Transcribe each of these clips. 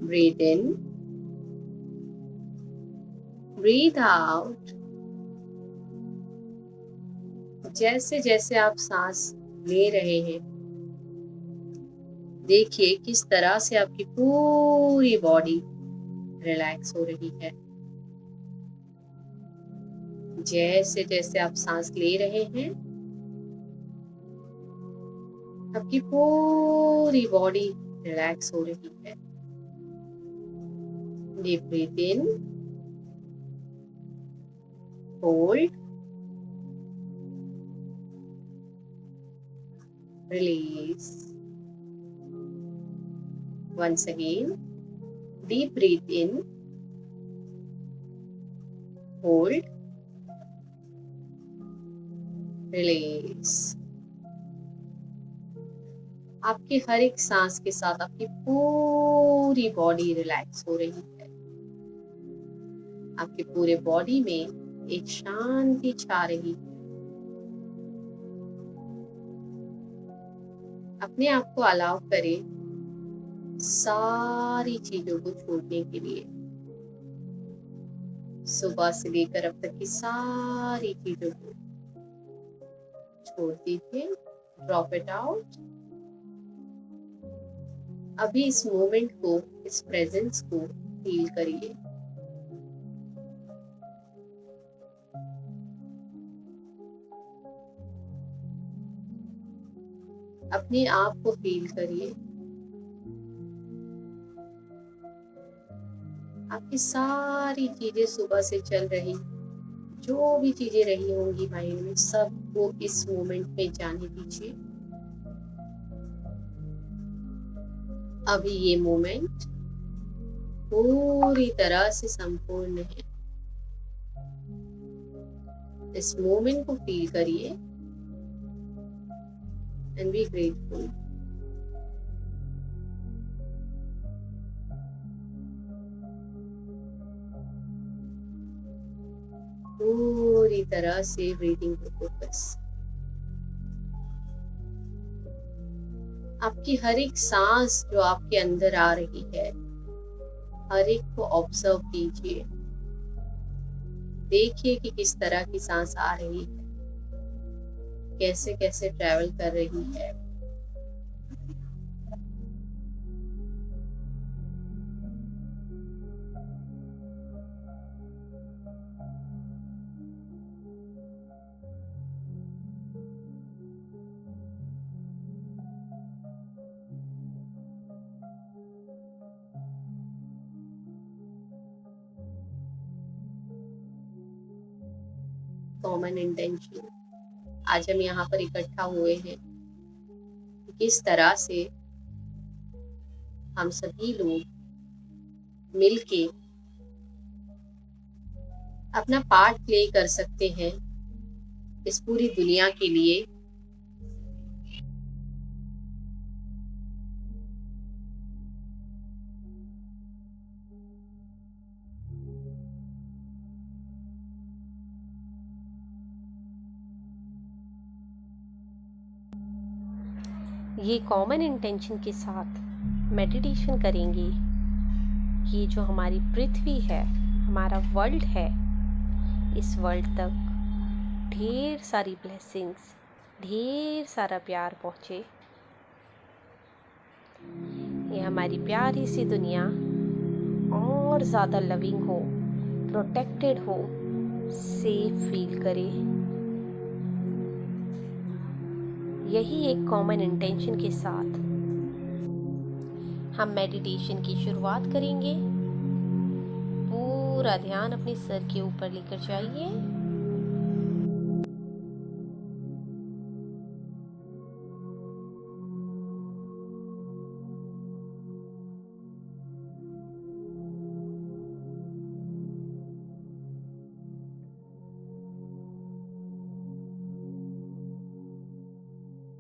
Breathe in, breathe out। जैसे जैसे आप सांस ले रहे हैं, देखिए किस तरह से आपकी पूरी बॉडी रिलैक्स हो रही है। जैसे जैसे आप सांस ले रहे हैं, आपकी पूरी बॉडी रिलैक्स हो रही है। Deep breath in, hold, release. Once again, deep breathe in, hold, release। आपकी हर एक सांस के साथ आपकी पूरी बॉडी रिलैक्स हो रही है। आपके पूरे बॉडी में एक शांति छा रही है। अपने आप को अलाउ करें सारी चीजों को छोड़ने के लिए। सुबह से लेकर अब तक की सारी चीजों को छोड़ दीजिए, ड्रॉप इट आउट। अभी इस मोमेंट को, इस प्रेजेंस को फील करिए। अपने आप को फील करिए। आपकी सारी चीजें सुबह से चल रही, जो भी चीजें रही होंगी माइंड में, सबको इस मोमेंट में जाने दीजिए। अभी ये मोमेंट पूरी तरह से संपूर्ण है। इस मोमेंट को फील करिए एंड बी ग्रेटफुल। पूरी तरह से ब्रीदिंग पे फोकस। आपकी हर एक सांस जो आपके अंदर आ रही है, हर एक को ऑब्जर्व कीजिए। देखिए कि किस तरह की सांस आ रही है, कैसे कैसे ट्रैवल कर रही है। कॉमन इंटेंशन, आज हम यहाँ पर इकट्ठा हुए हैं, किस तरह से हम सभी लोग मिलके अपना पार्ट प्ले कर सकते हैं इस पूरी दुनिया के लिए। ये कॉमन इंटेंशन के साथ मेडिटेशन करेंगे। ये जो हमारी पृथ्वी है, हमारा वर्ल्ड है, इस वर्ल्ड तक ढेर सारी ब्लेसिंग्स, ढेर सारा प्यार पहुँचे। ये हमारी प्यारी सी दुनिया और ज़्यादा लविंग हो, प्रोटेक्टेड हो, सेफ फील करे। यही एक कॉमन इंटेंशन के साथ हम मेडिटेशन की शुरुआत करेंगे। पूरा ध्यान अपने सर के ऊपर लेकर जाइए।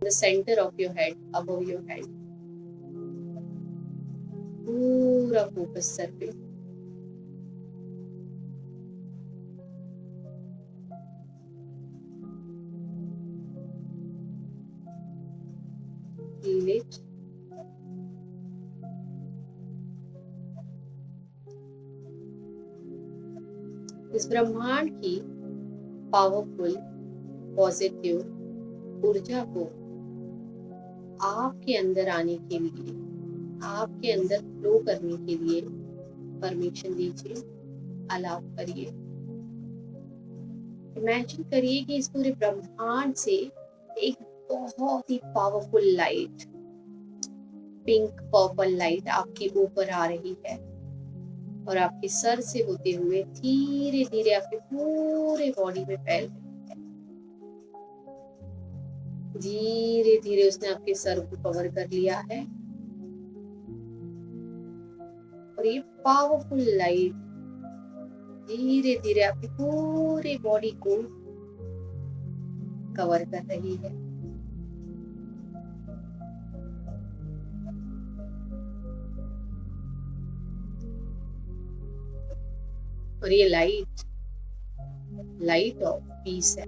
The center of your head, above your head, पूरा फोकस सर पे। Feel it. इस ब्रह्मांड की पावरफुल पॉजिटिव ऊर्जा को आपके अंदर आने के लिए, आपके अंदर फ्लो करने के लिए परमिशन दीजिए, अलाउ करिए। इमेजिन करिए कि इस पूरे ब्रह्मांड से एक बहुत ही powerful light, pink purple light आपके ऊपर आ रही है और आपके सर से होते हुए धीरे धीरे आपके पूरे बॉडी में फैल रही है। धीरे धीरे उसने आपके सर को कवर कर लिया है और ये पावरफुल लाइट धीरे धीरे आपकी पूरे बॉडी को कवर कर रही है। और ये लाइट ऑफ पीस है।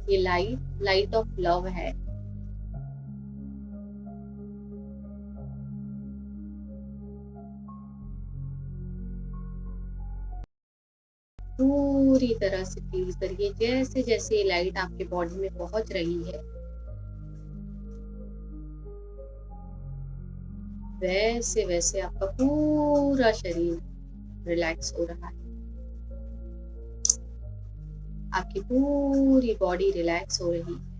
ये लाइट ऑफ लव है। पूरी तरह से फील करिए जैसे जैसे ये लाइट आपके बॉडी में पहुंच रही है, वैसे वैसे आपका पूरा शरीर रिलैक्स हो रहा है। आपकी पूरी बॉडी रिलैक्स हो रही है।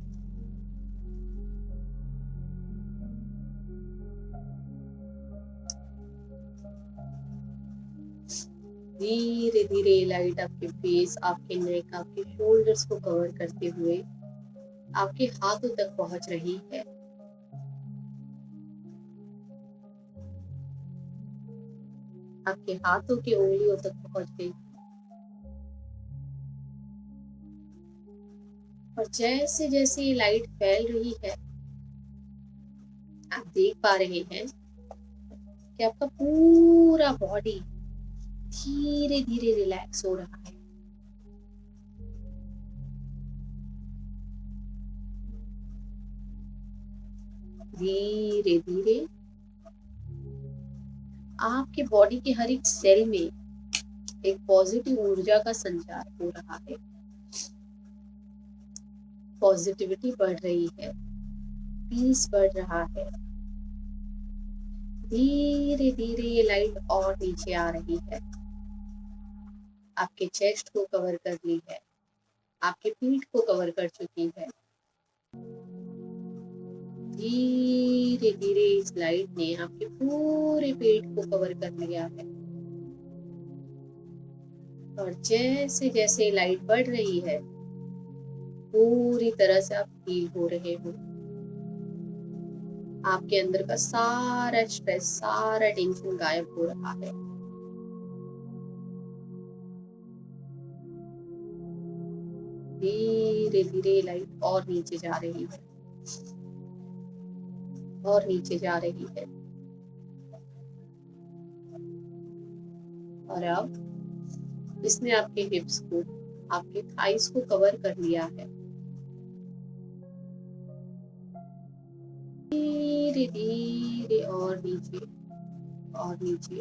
धीरे धीरे ये लाइट आपके फेस, आपके नेक, आपके शोल्डर्स को कवर करते हुए आपके हाथों तक पहुंच रही है। आपके हाथों की उंगलियों तक पहुंच गई और जैसे जैसे ये लाइट फैल रही है, आप देख पा रहे हैं कि आपका पूरा बॉडी धीरे धीरे रिलैक्स हो रहा है। धीरे धीरे आपके बॉडी के हर एक सेल में एक पॉजिटिव ऊर्जा का संचार हो रहा है। पॉजिटिविटी बढ़ रही है, पीस बढ़ रहा है। धीरे धीरे ये लाइट और नीचे आ रही है। आपके चेस्ट को कवर कर ली है, आपके पीठ को कवर कर चुकी है। धीरे धीरे इस लाइट ने आपके पूरे पेट को कवर कर लिया है और जैसे जैसे लाइट बढ़ रही है, पूरी तरह से आप हील हो रहे हो। आपके अंदर का सारा स्ट्रेस, सारा टेंशन गायब हो रहा है। धीरे धीरे लाइट और नीचे जा रही है और नीचे जा रही है। और अब इसने आपके हिप्स को, आपके थाइस को कवर कर लिया है। धीरे धीरे और नीचे और नीचे।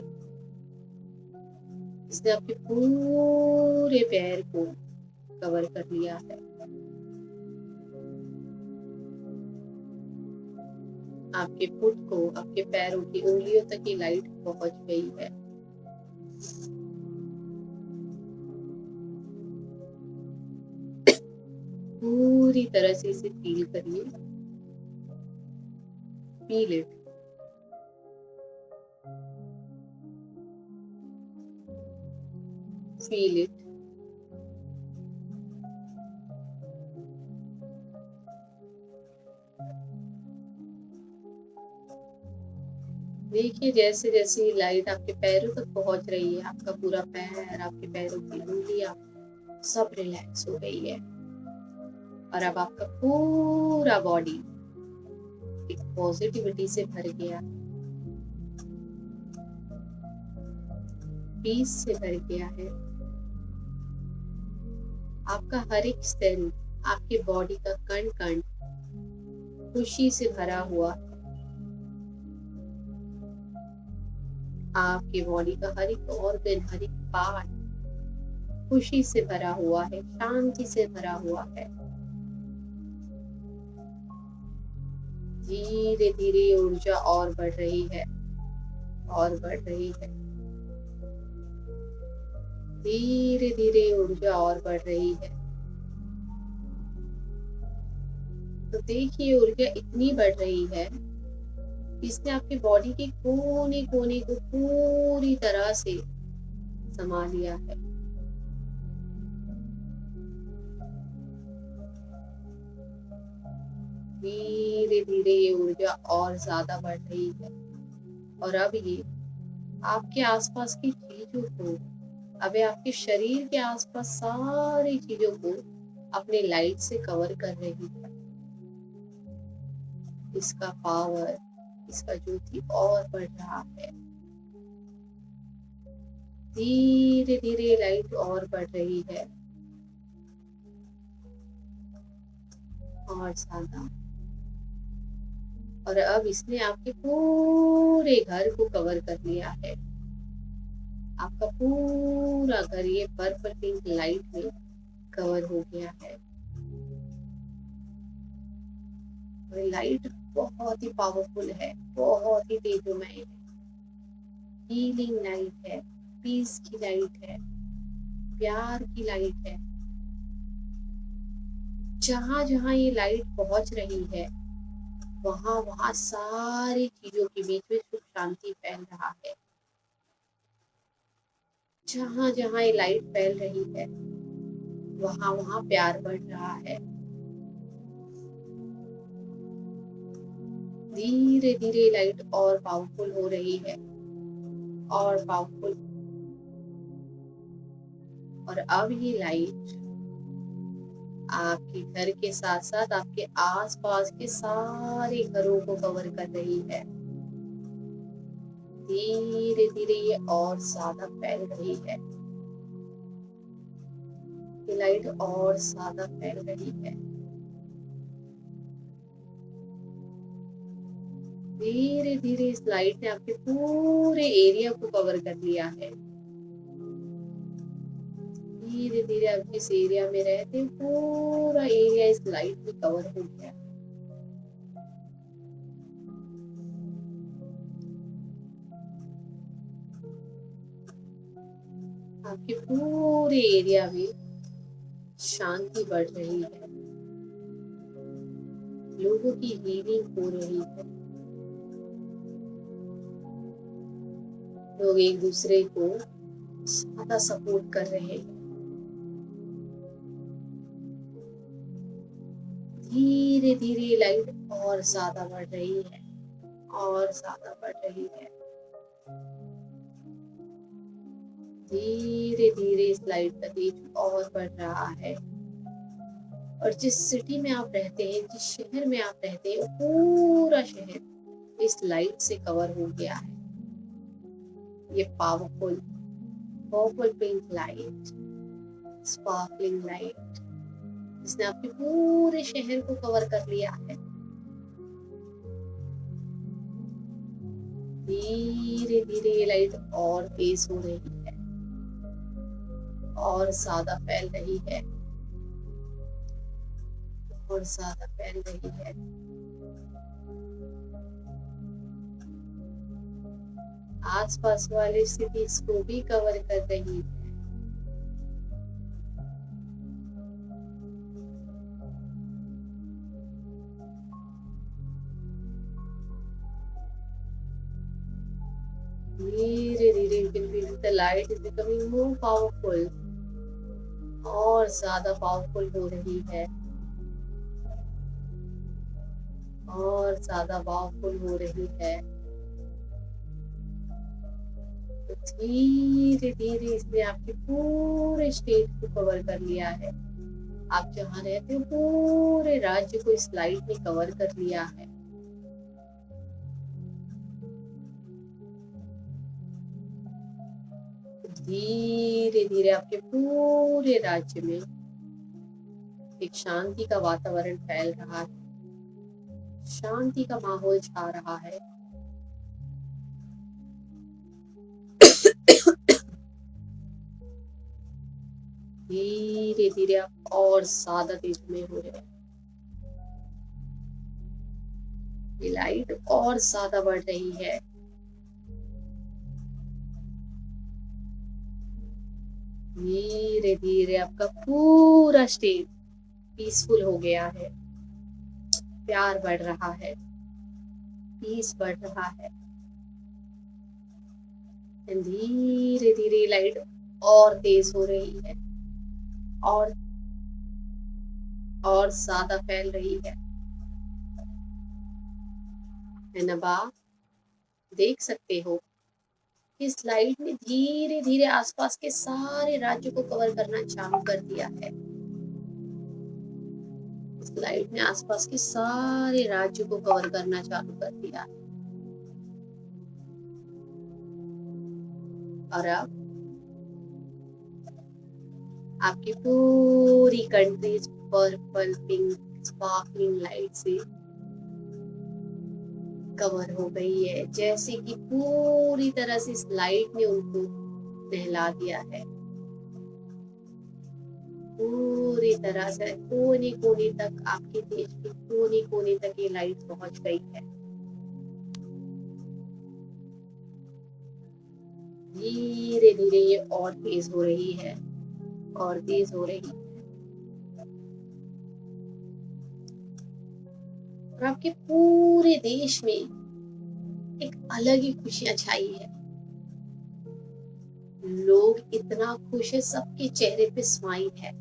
इसने आपके पूरे पैर को कवर कर लिया है। आपके फुट को, आपके पैरों की उंगलियों तक ये लाइट पहुंच गई है। पूरी तरह से इसे फील करिए। Feel it. Feel it. देखिए जैसे जैसे लाइट आपके पैरों तक पहुंच रही है, आपका पूरा पैर, आपके पैरों की उंगलियां सब रिलैक्स हो गई है और अब आपका पूरा बॉडी एक पॉजिटिविटी से भर गया, पीस से भर गया है। आपका हर एक सेल, आपके बॉडी का कण कण खुशी से भरा हुआ। आपके बॉडी का हर एक ऑर्गन, हर एक पार्ट खुशी से भरा हुआ है, शांति से भरा हुआ है। धीरे धीरे ये ऊर्जा और बढ़ रही है, और बढ़ रही है। धीरे धीरे ऊर्जा और बढ़ रही है। तो देखिए ऊर्जा इतनी बढ़ रही है, इसने आपकी बॉडी के कोने कोने को पूरी तरह से समा लिया है। धीरे धीरे ये ऊर्जा और ज्यादा बढ़ रही है, और अब ये आपके आसपास की चीजों को, अब ये आपके शरीर के आसपास सारी चीजों को अपने लाइट से कवर कर रही है। इसका पावर, इसका ज्योति और बढ़ रहा है। धीरे धीरे लाइट और बढ़ रही है, और ज्यादा। और अब इसने आपके पूरे घर को कवर कर लिया है। आपका पूरा घर ये पर्पल पिंक लाइट में कवर हो गया है। और लाइट बहुत ही पावरफुल है, बहुत ही तेजोमय है। हीलिंग लाइट है, पीस की लाइट है, प्यार की लाइट है। जहां जहां ये लाइट पहुंच रही है, वहां वहां सारी चीजों के बीच में सुख शांति फैल रहा है। जहां जहां ये लाइट फैल रही है, वहां वहां प्यार बढ़ रहा है। धीरे धीरे लाइट और पावरफुल हो रही है, और पावरफुल। और अब ये लाइट आपके घर के साथ साथ आपके आसपास के सारे घरों को कवर कर रही है। धीरे धीरे ये और ज्यादा फैल रही है। ये लाइट और ज्यादा फैल रही है। धीरे धीरे इस लाइट ने आपके पूरे एरिया को कवर कर लिया है। धीरे धीरे आप जिस एरिया में रहते हैं, पूरा एरिया इस लाइट में कवर हो गया। आपके पूरे एरिया में शांति बढ़ रही है। लोगों की हीलिंग हो रही है। लोग एक दूसरे को ज्यादा सपोर्ट कर रहे हैं। धीरे धीरे लाइट और ज्यादा बढ़ रही है, और ज्यादा बढ़ रही है। धीरे धीरे इस लाइट का तेज और बढ़ रहा है। और जिस सिटी में आप रहते हैं, जिस शहर में आप रहते हैं, पूरा शहर इस लाइट से कवर हो गया है। ये powerful purple pink light, sparkling light, इसने आपके पूरे शहर को कवर कर लिया है। धीरे धीरे ये लाइट और तेज हो रही है, और ज्यादा फैल रही है, और ज्यादा फैल रही है। आसपास वाले सिटीज को भी कवर कर रही है। धीरे धीरे the light is becoming more powerful, और ज्यादा पावरफुल हो रही है, और ज्यादा पावरफुल हो रही है। तो धीरे धीरे इसने आपके पूरे स्टेट को कवर कर लिया है। आप जहाँ रहते हो, पूरे राज्य को इस लाइट ने कवर कर लिया है। धीरे धीरे आपके पूरे राज्य में एक शांति का वातावरण फैल रहा है, शांति का माहौल छा रहा है। धीरे धीरे आप और ज्यादा तेज में हो रहे हैं, ये लाइट और ज्यादा बढ़ रही है। धीरे धीरे आपका पूरा स्टेट पीसफुल हो गया है, प्यार बढ़ रहा है, पीस बढ़ रहा है। धीरे धीरे लाइट और तेज हो रही है, और ज्यादा फैल रही है। अब आप देख सकते हो कि इस लाइट ने धीरे धीरे आसपास के सारे राज्यों को कवर करना चालू कर दिया है। इस लाइट ने आसपास के सारे राज्यों को कवर करना चालू कर दिया है। और अब आपकी पूरी country purple pink sparkling light से कवर हो गई है, जैसे कि पूरी तरह से इस लाइट ने उनको नहला दिया है। पूरी तरह से कोने कोने तक, आपके देश के कोने कोने तक ये लाइट पहुंच गई है। धीरे धीरे ये और तेज हो रही है, और तेज हो रही है। और आपके पूरे देश में एक अलग ही खुशियां छाई है। लोग इतना खुश है, सबके चेहरे पे स्माइल है।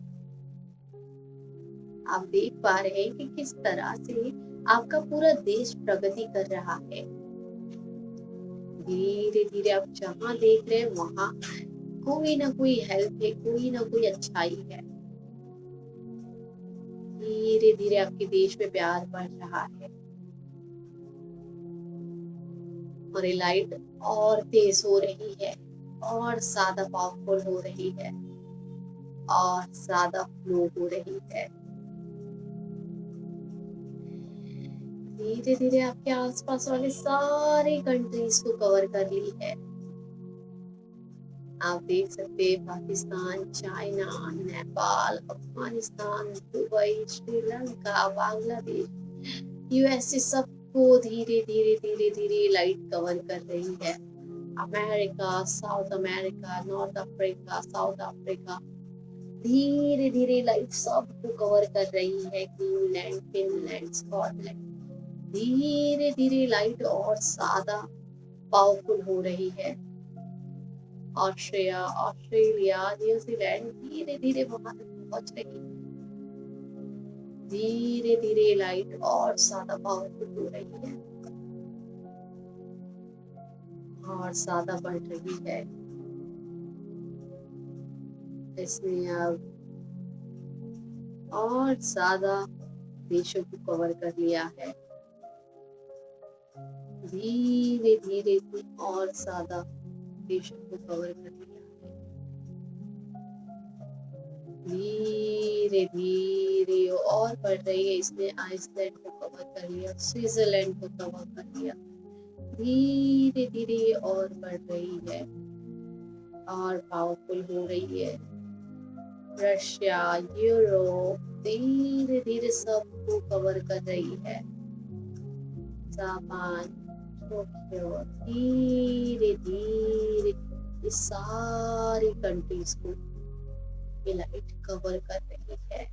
आप देख पा रहे हैं कि किस तरह से आपका पूरा देश प्रगति कर रहा है। धीरे धीरे आप जहां देख रहे हैं वहां कोई ना कोई हेल्प है, कोई ना कोई अच्छाई है। धीरे धीरे आपके देश में प्यार बढ़ रहा है, और ये लाइट और तेज हो रही है, और ज्यादा पावरफुल हो रही है, और ज्यादा फ्लो हो रही है। धीरे धीरे आपके आसपास वाले सारे कंट्रीज को कवर कर ली है। आप देख सकते हैं Pakistan, China, Nepal, Afghanistan, Dubai, Sri Lanka, Bangladesh, USA, सबको धीरे धीरे धीरे धीरे लाइट कवर कर रही है। America, south America, north Africa, south Africa, धीरे धीरे लाइट सबको कवर कर रही है। ग्रीनलैंड, फिनलैंड, स्कॉटलैंड, धीरे धीरे लाइट और ज्यादा पावरफुल हो रही है। ऑस्ट्रेलिया, न्यूजीलैंड, धीरे धीरे वहां तक पहुंच रही है। धीरे धीरे लाइट और ज्यादा पावरफुल हो रही है, और ज्यादा बढ़ रही है। इसने अब और ज्यादा देशों को कवर कर लिया है। धीरे धीरे और ज्यादा देशों को कवर कर लिया है। धीरे धीरे और बढ़ रही है। इसने आइसलैंड को कवर कर लिया, स्विट्जरलैंड को कवर कर लिया। धीरे धीरे और बढ़ रही है, और पावरफुल हो रही है। रशिया, यूरोप, धीरे धीरे सबको कवर कर रही है। जापान, टोक्यो, धीरे धीरे इस सारी कंट्रीज को ये लाइट कवर कर रही है।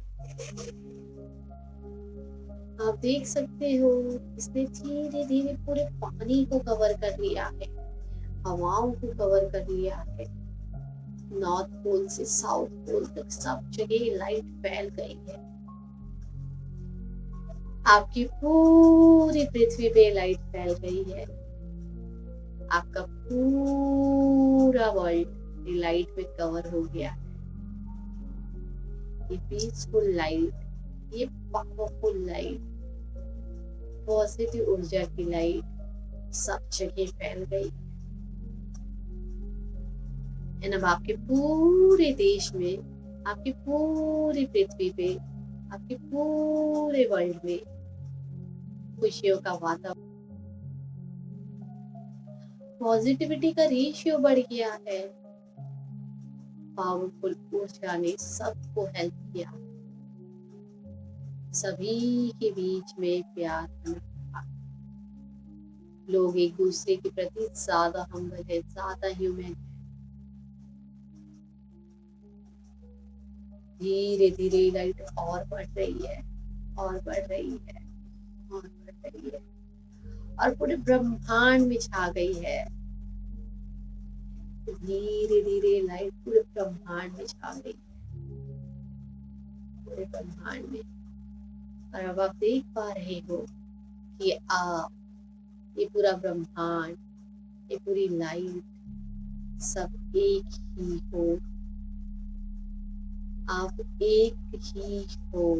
आप देख सकते हो इसने धीरे धीरे पूरे पानी को कवर कर लिया है, हवाओं को कवर कर लिया है। नॉर्थ पोल से साउथ पोल तक सब जगह लाइट फैल गई है। आपकी पूरी पृथ्वी पे लाइट फैल गई है। आपका पूरा वर्ल्ड लाइट में कवर हो गया है। ये पीसफुल लाइट, ये पावरफुल लाइट, पॉजिटिव ऊर्जा की लाइट सब जगह फैल गई। अब आपके पूरे देश में, आपकी पूरी पृथ्वी पे, आपके पूरे वर्ल्ड में खुशियों का वातावरण, पॉजिटिविटी का रेशियो बढ़ गया है। पावरफुल ऊर्जा ने सबको हेल्प किया, सभी के बीच में प्यार बना रहा। लोग एक दूसरे के प्रति ज्यादा हम्बल है, ज्यादा ह्यूमन। धीरे धीरे लाइट और बढ़ रही है, और बढ़ रही है, और बढ़ रही है, और पूरे ब्रह्मांड में छा गई है। धीरे धीरे लाइट पूरे ब्रह्मांड में छा गई, पूरे ब्रह्मांड में। और अब आप देख पा रहे हो कि आप, ये पूरा ब्रह्मांड, ये पूरी लाइट सब एक ही हो। आप एक ही हो।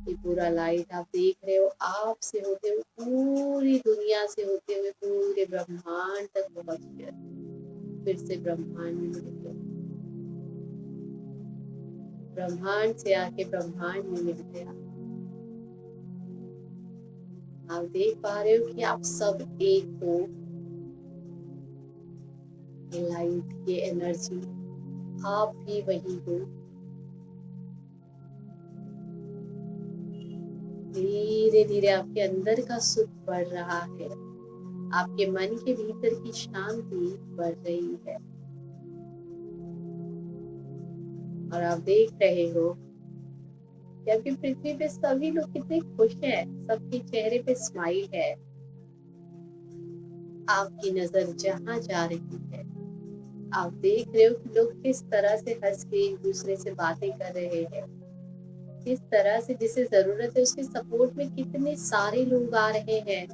ये पूरा लाइट आप देख रहे हो, आप से होते हुए पूरी दुनिया से होते हुए पूरे ब्रह्मांड तक पहुंच गया। फिर से ब्रह्मांड में मिल गए, ब्रह्मांड से आके ब्रह्मांड में मिल गया। आप देख पा रहे हो कि आप सब एक हो। ये लाइट, ये एनर्जी, आप भी वही हो। धीरे धीरे आपके अंदर का सुख बढ़ रहा है, आपके मन के भीतर की शांति बढ़ रही है। और आप देख रहे हो कि आपकी पृथ्वी पे सभी लोग कितने खुश हैं, सबके चेहरे पे स्माइल है। आपकी नजर जहां जा रही है, आप देख रहे हो कि लोग किस तरह से हंस के एक दूसरे से बातें कर रहे हैं, किस तरह से जिसे जरूरत है उसके सपोर्ट में कितने सारे लोग आ रहे हैं।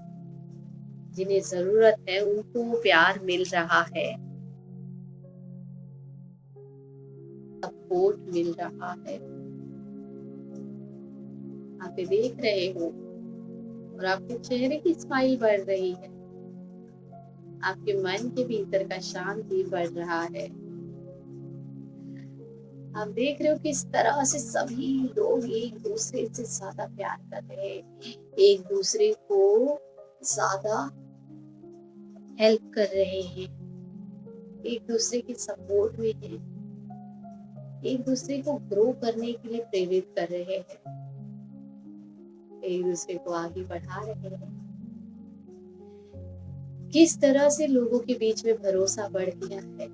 जिन्हें जरूरत है उनको प्यार मिल रहा है, सपोर्ट मिल रहा है। आप ये देख रहे हो और आपके चेहरे की स्माइल बढ़ रही है, आपके मन के भीतर का शांति बढ़ रहा है। आप देख रहे हो कि इस तरह से सभी लोग एक दूसरे से ज्यादा प्यार कर रहे हैं, एक दूसरे को ज्यादा हेल्प कर रहे हैं, एक दूसरे के सपोर्ट में हैं, एक दूसरे को ग्रो करने के लिए प्रेरित कर रहे हैं, एक दूसरे को आगे बढ़ा रहे हैं। किस तरह से लोगों के बीच में भरोसा बढ़ गया है।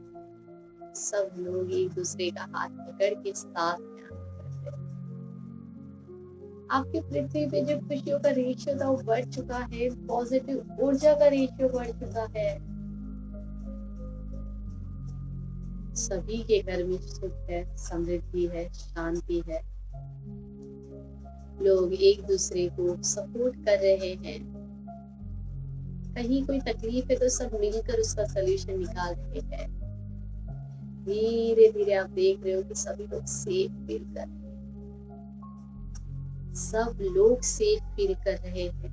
सब लोग एक दूसरे का हाथ पकड़ के साथ में आगे बढ़ रहे हैं। आपकी पृथ्वी पे जो खुशियों का रेशियो था वो बढ़ चुका है, पॉजिटिव ऊर्जा का रेशियो बढ़ चुका है। सभी के घर में सुख है, समृद्धि है, शांति है। लोग एक दूसरे को सपोर्ट कर रहे हैं। कहीं कोई तकलीफ है तो सब मिलकर उसका सलूशन निकाल रहे हैं। धीरे धीरे आप देख रहे हो कि सभी लोग सेफ फील कर रहे हैं, सब लोग सेफ फील कर रहे हैं।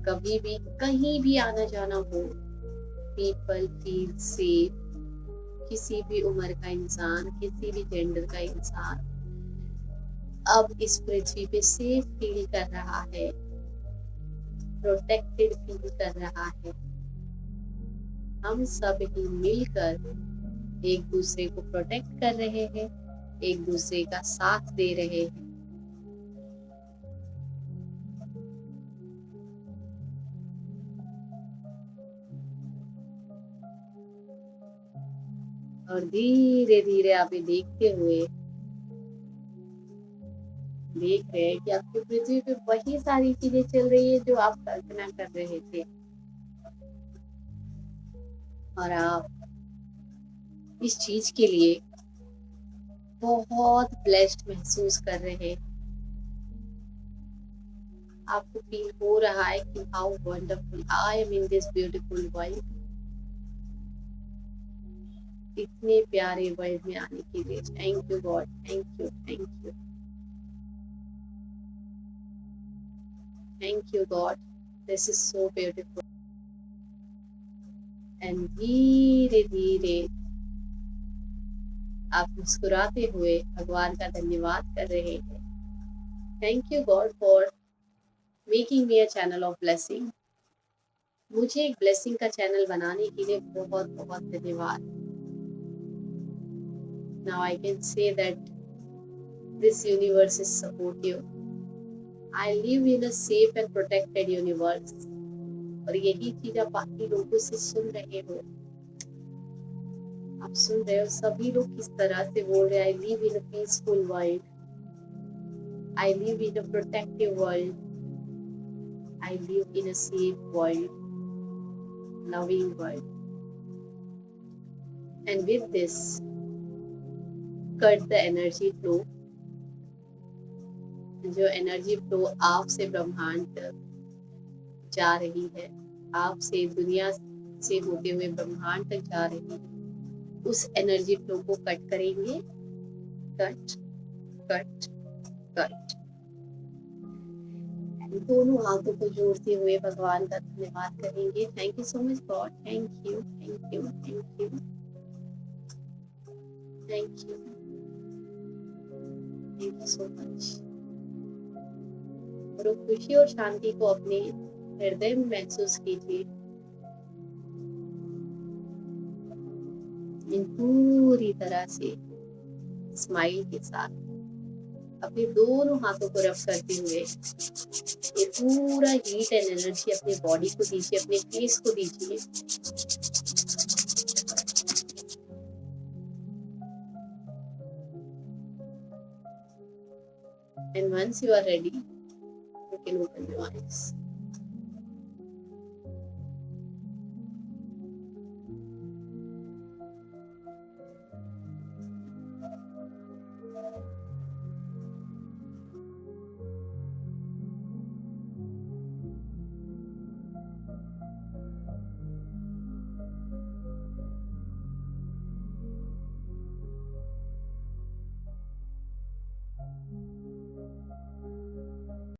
कभी भी कहीं भी आना जाना हो, पीपल फील सेफ। किसी भी उम्र का इंसान, किसी भी जेंडर का इंसान अब इस पृथ्वी पे सेफ फील कर रहा है, प्रोटेक्टेड फील कर रहा है। हम सब ही मिलकर एक दूसरे को प्रोटेक्ट कर रहे हैं, एक दूसरे का साथ दे रहे हैं। और धीरे धीरे आप ये देखते हुए देख रहे हैं कि आपकी पृथ्वी पे वही सारी चीजें चल रही है जो आप कल्पना कर रहे थे। और आप इस चीज के लिए बहुत ब्लेस्ड महसूस कर रहे हैं। आपको फील हो रहा है कि how wonderful I am in this beautiful world. इतने प्यारे वर्ल्ड में आने के लिए thank you God, thank you, thank you, thank you God, this is so beautiful. And धीरे धीरे आप मुस्कुराते हुए भगवान का धन्यवाद कर रहे हैं। Thank you God for making me a channel of blessing. मुझे एक ब्लेसिंग का चैनल बनाने के लिए बहुत बहुत धन्यवाद। Now I can say that this universe is supportive. I live in a safe and protected universe. और यही चीज आप बाकी लोगों से सुन रहे हो। आप सुन रहे हो सभी लोग किस तरह से बोल रहे हैं, I live in a peaceful world, I live in a protective world, I live in a safe world, loving world. And with this, cut the energy flow. जो एनर्जी फ्लो आप से ब्रह्मांड तक जा रही है, आप से दुनिया से होते हुए ब्रह्मांड तक जा रही है, उस एनर्जी फ्लो को कट करेंगे। Cut cut cut. दोनों हाथों को जोड़ते हुए भगवान का धन्यवाद करेंगे। Thank you so much God, thank you thank you thank you thank you thank you so much. और खुशी और शांति को अपने हृदय में महसूस कीजिए। इन पूरी तरह से स्माइल के साथ अपने दोनों हाथों को रब करते हुए ये पूरा हीट एंड एनर्जी अपने बॉडी को दीजिए, अपने फेस को दीजिए। And once you are ready, you can open your eyes.